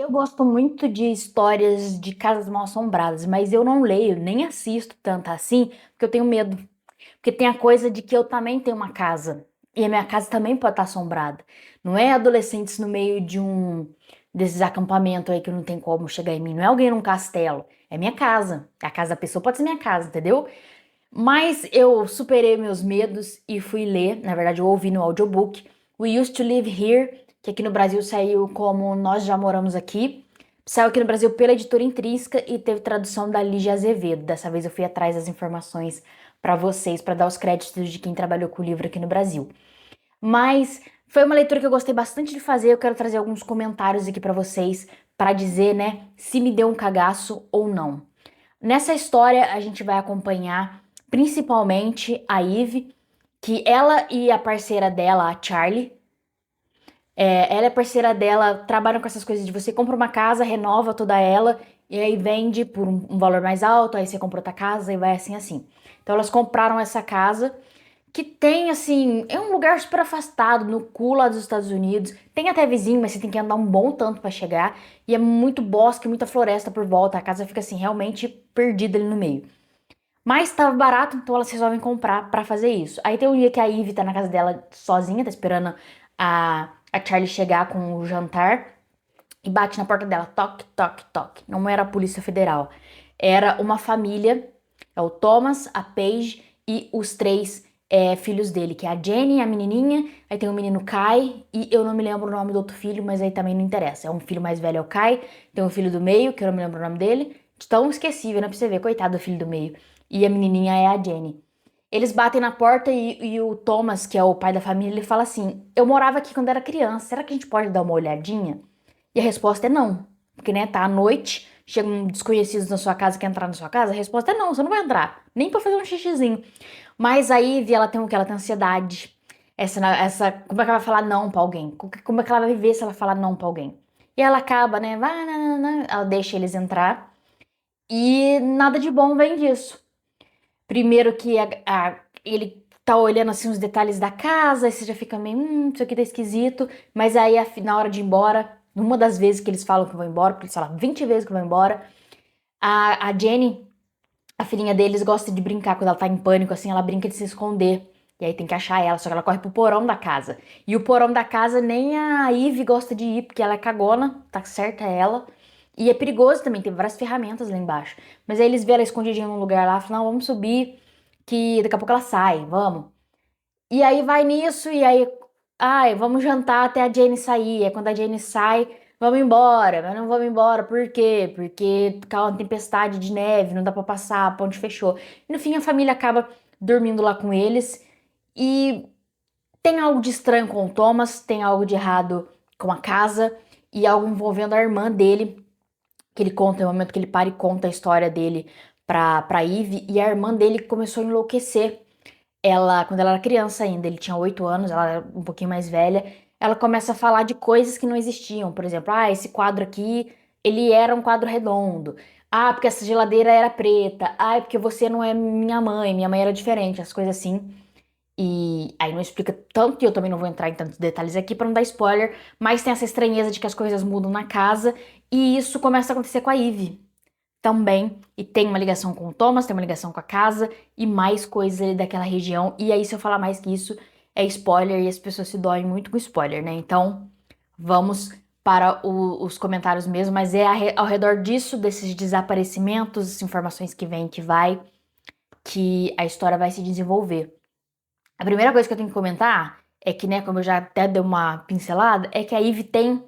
Eu gosto muito de histórias de casas mal-assombradas, mas eu não leio, nem assisto tanto assim, porque eu tenho medo. Porque tem a coisa de que eu também tenho uma casa, e a minha casa também pode estar assombrada. Não é adolescentes no meio de um desses acampamentos aí que não tem como chegar em mim, não é alguém num castelo, é minha casa. A casa da pessoa pode ser minha casa, entendeu? Mas eu superei meus medos e fui ler, na verdade eu ouvi no audiobook, We Used to Live Here, que aqui no Brasil saiu como Nós Já Moramos Aqui. Saiu aqui no Brasil pela editora Intrínseca e teve tradução da Lígia Azevedo. Dessa vez eu fui atrás das informações para vocês, para dar os créditos de quem trabalhou com o livro aqui no Brasil. Mas foi uma leitura que eu gostei bastante de fazer. Eu quero trazer alguns comentários aqui para vocês, para dizer, né, se me deu um cagaço ou não. Nessa história, a gente vai acompanhar principalmente a Eve, que ela e a parceira dela, a Charlie, ela e a parceira dela trabalham com essas coisas de você compra uma casa, renova toda ela, e aí vende por um valor mais alto, aí você compra outra casa e vai assim assim. Então elas compraram essa casa, que tem assim, é um lugar super afastado, no cu lá dos Estados Unidos. Tem até vizinho, mas você tem que andar um bom tanto pra chegar. E é muito bosque, muita floresta por volta. A casa fica assim, realmente perdida ali no meio. Mas tava barato, então elas resolvem comprar pra fazer isso. Aí tem um dia que a Ivy tá na casa dela sozinha, tá esperando a Charlie chegar com o jantar. E bate na porta dela, toque, toque, toque. Não era a Polícia Federal. Era uma família, é o Thomas, a Paige e os três filhos dele, que é a Jenny, a menininha, aí tem o menino Kai, e eu não me lembro o nome do outro filho, mas aí também não interessa. É um filho mais velho, é o Kai, tem um filho do meio, que eu não me lembro o nome dele, de tão esquecível, né, pra você ver, coitado do filho do meio. E a menininha é a Jenny. Eles batem na porta e o Thomas, que é o pai da família, ele fala assim: Eu morava aqui quando era criança, será que a gente pode dar uma olhadinha? E a resposta é não. Porque, né, tá à noite, chegam desconhecidos na sua casa, quer entrar na sua casa, a resposta é não, você não vai entrar. Nem pra fazer um xixizinho. Mas a Ivy, ela tem o que? Ela tem ansiedade. Como é que ela vai falar não pra alguém? Como é que ela vai viver se ela falar não pra alguém? E ela acaba, né, vai, ela deixa eles entrar. E nada de bom vem disso. Primeiro que ele tá olhando assim os detalhes da casa, aí você já fica meio, isso aqui tá esquisito. Mas aí na hora de ir embora, numa das vezes que eles falam que vão embora, porque eles falam 20 vezes que vão embora, a Jenny, a filhinha deles, gosta de brincar quando ela tá em pânico, assim, ela brinca de se esconder. E aí tem que achar ela, só que ela corre pro porão da casa. E o porão da casa nem a Ivy gosta de ir, porque ela é cagona, tá certa ela. E é perigoso também, tem várias ferramentas lá embaixo. Mas aí eles vê ela escondidinha num lugar lá, falam, não, vamos subir, que daqui a pouco ela sai, vamos. E aí vai nisso, e aí, ai, vamos jantar até a Jane sair. É quando a Jane sai, vamos embora, mas não vamos embora, por quê? Porque caiu uma tempestade de neve, não dá pra passar, a ponte fechou. E no fim a família acaba dormindo lá com eles, e tem algo de estranho com o Thomas, tem algo de errado com a casa, e algo envolvendo a irmã dele, que ele conta, no momento que ele para e conta a história dele pra Eve, e a irmã dele começou a enlouquecer. Quando ela era criança ainda, ele tinha 8 anos, ela era um pouquinho mais velha, ela começa a falar de coisas que não existiam. Por exemplo, esse quadro aqui, ele era um quadro redondo. Ah, porque essa geladeira era preta. Ah, é porque você não é minha mãe era diferente, as coisas assim. E aí não explica tanto, e eu também não vou entrar em tantos detalhes aqui pra não dar spoiler, mas tem essa estranheza de que as coisas mudam na casa, e isso começa a acontecer com a Ivy também, e tem uma ligação com o Thomas, tem uma ligação com a casa e mais coisas ali daquela região. E aí, se eu falar mais que isso, é spoiler e as pessoas se doem muito com spoiler, né? Então, vamos para os comentários mesmo, mas é ao redor disso, desses desaparecimentos, informações que vem e que vai, que a história vai se desenvolver. A primeira coisa que eu tenho que comentar é que, né, como eu já até dei uma pincelada, é que a Ivy tem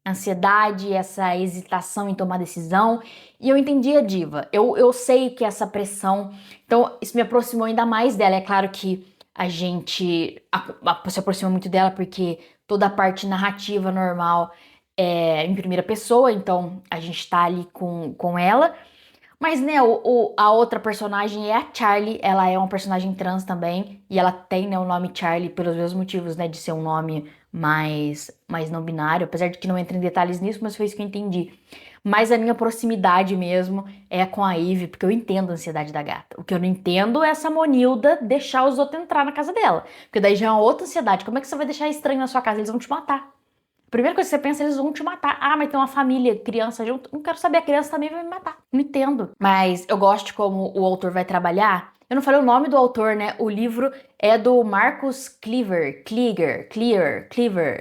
ansiedade, essa hesitação em tomar decisão, e eu entendi a diva. Eu sei que essa pressão, então isso me aproximou ainda mais dela. É claro que a gente se aproxima muito dela porque toda a parte narrativa normal é em primeira pessoa, então a gente tá ali com ela. Mas, né, a outra personagem é a Charlie, ela é uma personagem trans também, e ela tem, né, o nome Charlie pelos mesmos motivos, né, de ser um nome mais não binário, apesar de que não entra em detalhes nisso, mas foi isso que eu entendi. Mas a minha proximidade mesmo é com a Ivy, porque eu entendo a ansiedade da gata. O que eu não entendo é essa Monilda deixar os outros entrar na casa dela, porque daí já é uma outra ansiedade. Como é que você vai deixar estranho na sua casa? Eles vão te matar. A primeira coisa que você pensa, eles vão te matar. Ah, mas tem uma família, criança junto. Não quero saber, a criança também vai me matar. Não entendo. Mas eu gosto de como o autor vai trabalhar. Eu não falei o nome do autor, né? O livro é do Marcus Cleaver,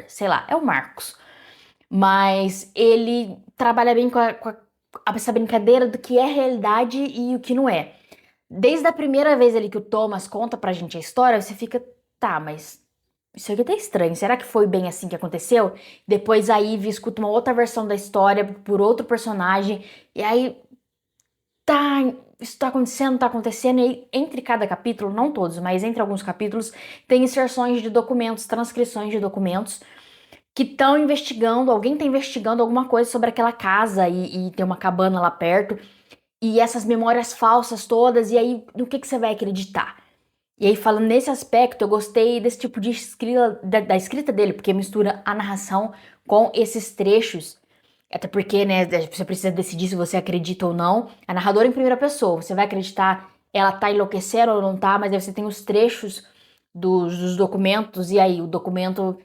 sei lá, é o Marcus. Mas ele trabalha bem essa brincadeira do que é realidade e o que não é. Desde a primeira vez ali que o Thomas conta pra gente a história, você fica, tá, mas isso aqui tá estranho. Será que foi bem assim que aconteceu? Depois a Ivy escuta uma outra versão da história por outro personagem, e aí tá, isso tá acontecendo, e aí, entre cada capítulo, não todos, mas entre alguns capítulos, tem inserções de documentos, transcrições de documentos que estão investigando, alguém tá investigando alguma coisa sobre aquela casa e tem uma cabana lá perto, e essas memórias falsas todas, e aí no que você vai acreditar? E aí, falando nesse aspecto, eu gostei desse tipo de escrita, da escrita dele, porque mistura a narração com esses trechos. Até porque, né, você precisa decidir se você acredita ou não. A narradora em primeira pessoa, você vai acreditar ela tá enlouquecendo ou não tá, mas aí você tem os trechos dos documentos, e aí o documento,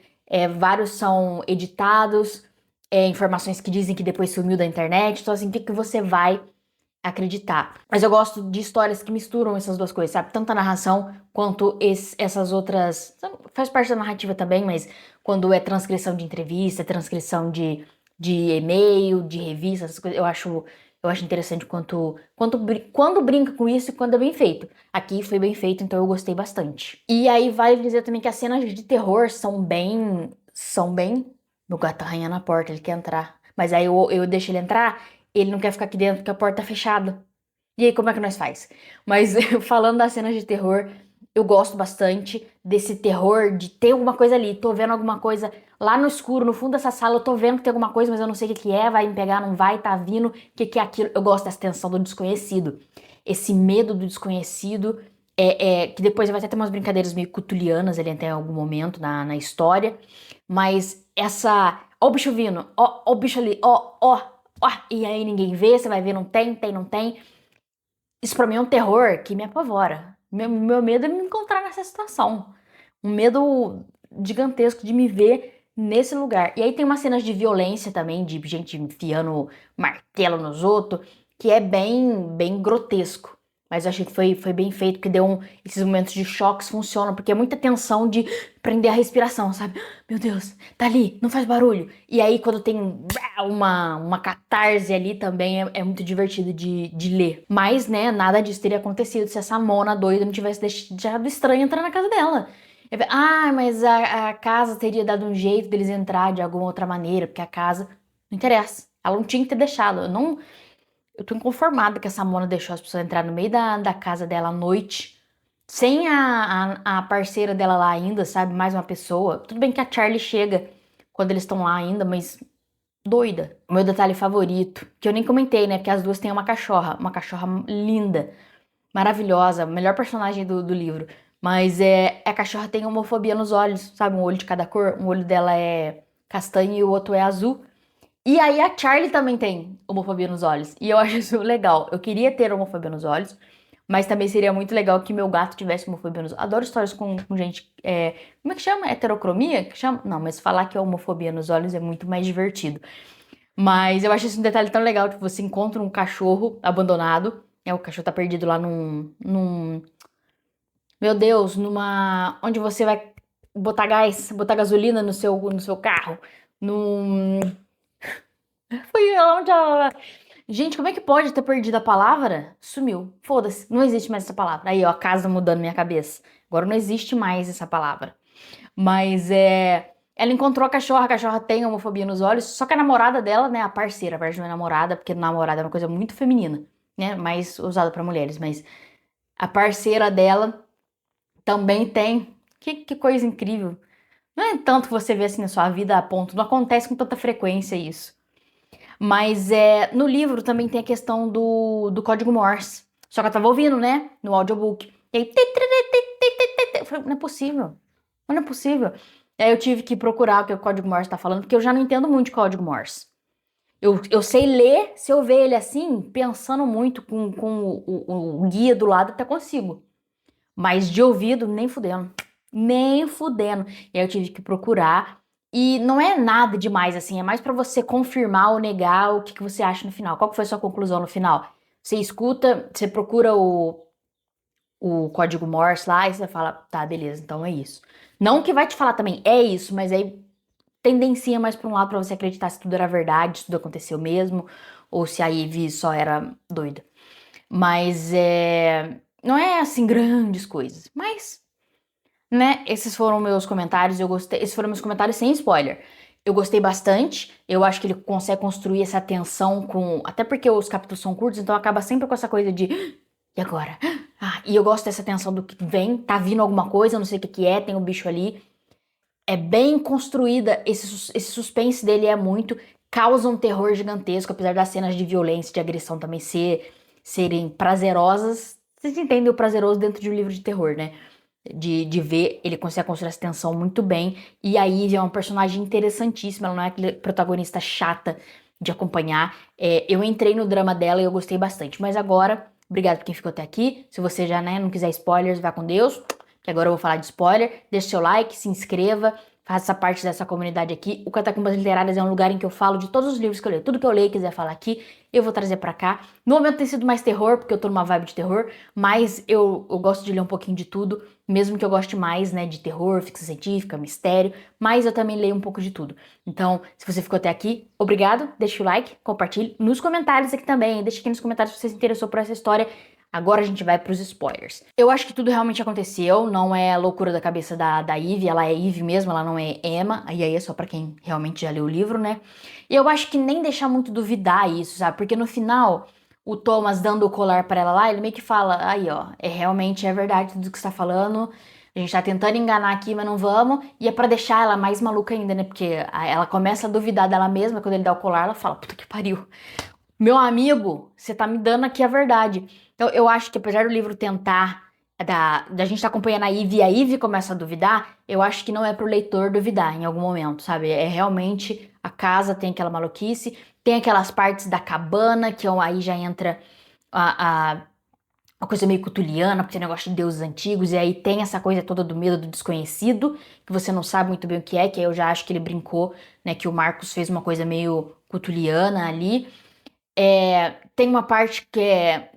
vários são editados, informações que dizem que depois sumiu da internet. Então, assim, o que que você vai acreditar? Mas eu gosto de histórias que misturam essas duas coisas, sabe? Tanto a narração quanto essas outras. Faz parte da narrativa também, mas quando é transcrição de entrevista, transcrição de e-mail, de revista, essas coisas, eu acho interessante quando brinca com isso e quando é bem feito. Aqui foi bem feito, então eu gostei bastante. E aí vale dizer também que as cenas de terror são bem. Meu gato tá arranhando a porta, ele quer entrar. Mas aí eu deixo ele entrar, ele não quer ficar aqui dentro porque a porta tá fechada. E aí, como é que nós faz? Mas falando das cenas de terror, eu gosto bastante desse terror de ter alguma coisa ali. Tô vendo alguma coisa lá no escuro, no fundo dessa sala, eu tô vendo que tem alguma coisa, mas eu não sei o que que é, vai me pegar, não vai, tá vindo, o que que é aquilo. Eu gosto dessa tensão do desconhecido. Esse medo do desconhecido, que depois vai até ter umas brincadeiras meio cutulianas ali até em algum momento na história. Mas essa. Ó o bicho vindo, ó o bicho ali, ó, e aí ninguém vê, você vai ver, não tem, tem, não tem. Isso pra mim é um terror que me apavora. Meu medo é me encontrar nessa situação. Um medo gigantesco de me ver nesse lugar. E aí tem umas cenas de violência também, de gente enfiando martelo nos outros, que é bem, bem grotesco. Mas eu achei que foi bem feito, que esses momentos de choques funcionam, porque é muita tensão de prender a respiração, sabe? Meu Deus, tá ali, não faz barulho. E aí quando tem uma catarse ali também é muito divertido de ler. Mas, né, nada disso teria acontecido se essa Mona doida não tivesse deixado estranho entrar na casa dela. Mas a casa teria dado um jeito deles entrar de alguma outra maneira, porque a casa não interessa. Ela não tinha que ter deixado. Eu tô inconformada que essa Mona deixou as pessoas entrar no meio da casa dela à noite, sem a parceira dela lá ainda, sabe? Mais uma pessoa. Tudo bem que a Charlie chega quando eles estão lá ainda, mas doida. O meu detalhe favorito, que eu nem comentei, né? Porque as duas têm uma cachorra linda, maravilhosa, melhor personagem do livro. Mas a cachorra tem homofobia nos olhos, sabe? Um olho de cada cor. Um olho dela é castanho e o outro é azul. E aí a Charlie também tem homofobia nos olhos. E eu acho isso legal. Eu queria ter homofobia nos olhos, mas também seria muito legal que meu gato tivesse homofobia nos olhos. Adoro histórias com gente. Como é que chama? Heterocromia? Que chama? Não, mas falar que é homofobia nos olhos é muito mais divertido. Mas eu acho esse um detalhe tão legal, que você encontra um cachorro abandonado. O cachorro tá perdido lá meu Deus, onde você vai botar gás, botar gasolina no seu carro. Num, foi onde ela. Gente, como é que pode ter perdido a palavra? Sumiu. Foda-se, não existe mais essa palavra. Aí, ó, a casa mudando minha cabeça. Agora não existe mais essa palavra. Mas ela encontrou a cachorra tem homofobia nos olhos, só que a namorada dela, né, a parceira, a parte não é namorada, porque namorada é uma coisa muito feminina, né, mais usada pra mulheres, mas a parceira dela também tem. Que coisa incrível. Não é tanto que você vê assim na sua vida a ponto, não acontece com tanta frequência isso. Mas no livro também tem a questão do código Morse. Só que eu tava ouvindo, né? No audiobook. E aí. Eu falei, não é possível. Não é possível. Aí eu tive que procurar o que o código Morse tá falando, porque eu já não entendo muito de código Morse. Eu sei ler, se eu ver ele assim, pensando muito com o guia do lado, até consigo. Mas de ouvido, nem fudendo. Nem fudendo. E aí eu tive que procurar. E não é nada demais, assim, é mais pra você confirmar ou negar o que você acha no final. Qual que foi a sua conclusão no final? Você escuta, você procura o código Morse lá e você fala, tá, beleza, então é isso. Não que vai te falar também, é isso, mas aí tendencia mais pra um lado pra você acreditar se tudo era verdade, se tudo aconteceu mesmo, ou se a Eve só era doida. Mas não é assim grandes coisas, mas né, esses foram meus comentários, eu gostei, esses foram meus comentários sem spoiler. Eu gostei bastante, eu acho que ele consegue construir essa tensão com, até porque os capítulos são curtos, então acaba sempre com essa coisa de e agora? Ah, e eu gosto dessa tensão do que vem, tá vindo alguma coisa, eu não sei o que que é, tem um bicho ali. É bem construída, esse suspense dele é muito, causa um terror gigantesco, apesar das cenas de violência, de agressão também serem prazerosas. Vocês entendem o prazeroso dentro de um livro de terror, né? De ver, ele consegue construir essa tensão muito bem. E a Ivy é uma personagem interessantíssima, ela não é aquele protagonista chata de acompanhar. Eu entrei no drama dela e eu gostei bastante. Mas agora, obrigado por quem ficou até aqui. Se você já, né, não quiser spoilers, vá com Deus. Que agora eu vou falar de spoiler. Deixe seu like, se inscreva, faça parte dessa comunidade aqui. O Catacumbas Literárias é um lugar em que eu falo de todos os livros que eu leio. Tudo que eu leio e quiser falar aqui, eu vou trazer pra cá. No momento tem sido mais terror, porque eu tô numa vibe de terror, mas eu gosto de ler um pouquinho de tudo, mesmo que eu goste mais, né, de terror, ficção científica, mistério, mas eu também leio um pouco de tudo. Então, se você ficou até aqui, obrigado, deixa o like, compartilhe nos comentários aqui também, deixa aqui nos comentários se você se interessou por essa história. Agora a gente vai pros spoilers. Eu acho que tudo realmente aconteceu, não é loucura da cabeça da Ivy, ela é Ivy mesmo, ela não é Emma, e aí é só pra quem realmente já leu o livro, né? E eu acho que nem deixar muito duvidar isso, sabe? Porque no final, o Thomas dando o colar pra ela lá, ele meio que fala, aí ó, realmente é verdade tudo que você tá falando, a gente tá tentando enganar aqui, mas não vamos, e é pra deixar ela mais maluca ainda, né? Porque ela começa a duvidar dela mesma, quando ele dá o colar, ela fala, puta que pariu. Meu amigo, você tá me dando aqui a verdade. Então, eu acho que apesar do livro tentar, da gente estar acompanhando a Ivy e a Ivy começa a duvidar, eu acho que não é pro leitor duvidar em algum momento, sabe? É realmente a casa tem aquela maluquice, tem aquelas partes da cabana, que aí já entra a, uma coisa meio cutuliana, porque tem negócio de deuses antigos, e aí tem essa coisa toda do medo do desconhecido, que você não sabe muito bem o que é, que aí eu já acho que ele brincou, né? Que o Marcos fez uma coisa meio cutuliana ali. Tem uma parte que é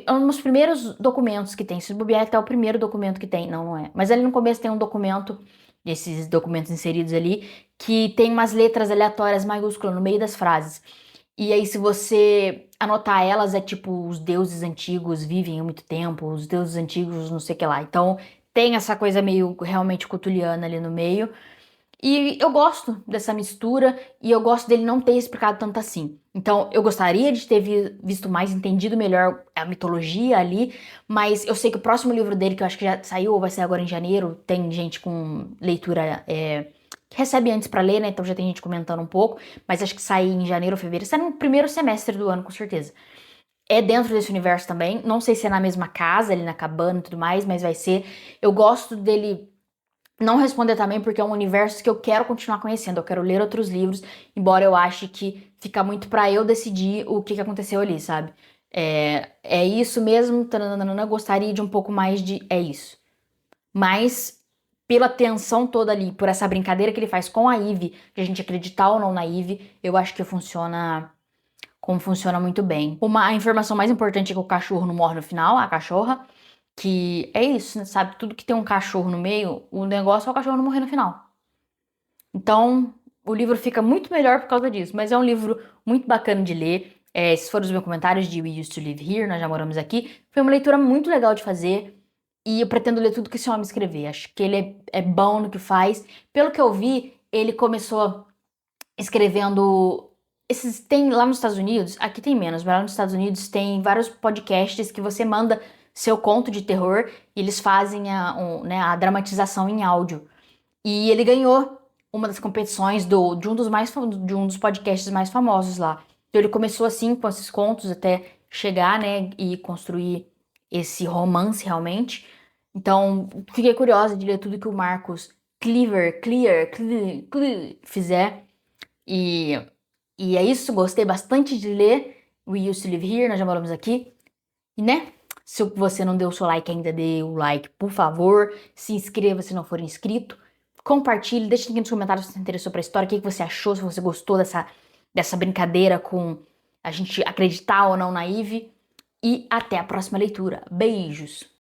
um dos primeiros documentos que tem. Se bobear, é até o primeiro documento que tem. Não, não é. Mas ali no começo tem um documento, desses documentos inseridos ali, que tem umas letras aleatórias maiúsculas no meio das frases. E aí, se você anotar elas, é tipo, os deuses antigos vivem há muito tempo, os deuses antigos não sei o que lá. Então, tem essa coisa meio realmente cutuliana ali no meio. E eu gosto dessa mistura e eu gosto dele não ter explicado tanto assim. Então, eu gostaria de ter visto mais, entendido melhor a mitologia ali, mas eu sei que o próximo livro dele, que eu acho que já saiu ou vai sair agora em janeiro, tem gente com leitura que recebe antes pra ler, né? Então já tem gente comentando um pouco, mas acho que sai em janeiro ou fevereiro, sai no primeiro semestre do ano, com certeza. É dentro desse universo também, não sei se é na mesma casa, ali na cabana e tudo mais, mas vai ser. Eu gosto dele não responder também porque é um universo que eu quero continuar conhecendo, eu quero ler outros livros, embora eu ache que fica muito pra eu decidir o que aconteceu ali, sabe? É isso mesmo, tananana, gostaria de um pouco mais de é isso. Mas pela tensão toda ali, por essa brincadeira que ele faz com a Ivy, de a gente acreditar ou não na Ivy, eu acho que funciona como funciona muito bem. A informação mais importante é que o cachorro não morre no final, a cachorra. Que é isso, né? Sabe? Tudo que tem um cachorro no meio, o negócio é o cachorro não morrer no final. Então, o livro fica muito melhor por causa disso. Mas é um livro muito bacana de ler. Esses foram os meus comentários de We Used to Live Here, nós já moramos aqui. Foi uma leitura muito legal de fazer. E eu pretendo ler tudo que esse homem escrever. Acho que ele é bom no que faz. Pelo que eu vi, ele começou escrevendo. Tem lá nos Estados Unidos, aqui tem menos, mas lá nos Estados Unidos tem vários podcasts que você manda seu conto de terror e eles fazem né, a dramatização em áudio. E ele ganhou uma das competições de um dos podcasts mais famosos lá. Então ele começou assim com esses contos até chegar, né, e construir esse romance realmente. Então, fiquei curiosa de ler tudo que o Marcos fizer. E, e é isso, gostei bastante de ler We Used to Live Here, nós já moramos aqui. E né, se você não deu o seu like ainda, dê o like, por favor. Se inscreva se não for inscrito. Compartilhe, deixe aqui nos comentários se você se interessou pra história, o que você achou, se você gostou dessa brincadeira com a gente acreditar ou não na Ivy. E até a próxima leitura. Beijos!